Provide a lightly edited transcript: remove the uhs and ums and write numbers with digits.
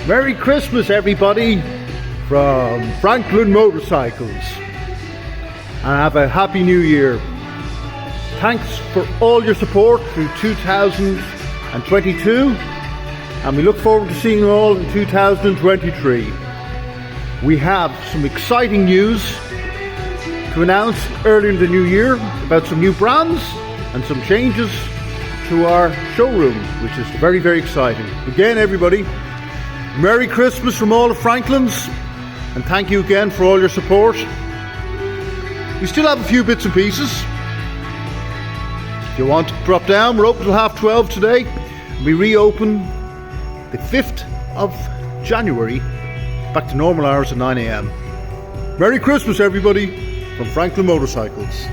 Merry Christmas, everybody, from Franklin Motorcycles, and have a Happy New Year. Thanks for all your support through 2022, and we look forward to seeing you all in 2023. We have some exciting news to announce early in the new year about some new brands and some changes to our showroom, which is very, very exciting. Again, everybody, Merry Christmas from all of Franklin's, and thank you again for all your support. We still have a few bits and pieces. If you want to drop down, we're open till 12:30 today. We reopen the 5th of January, back to normal hours at 9 a.m. Merry Christmas, everybody, from Franklin Motorcycles.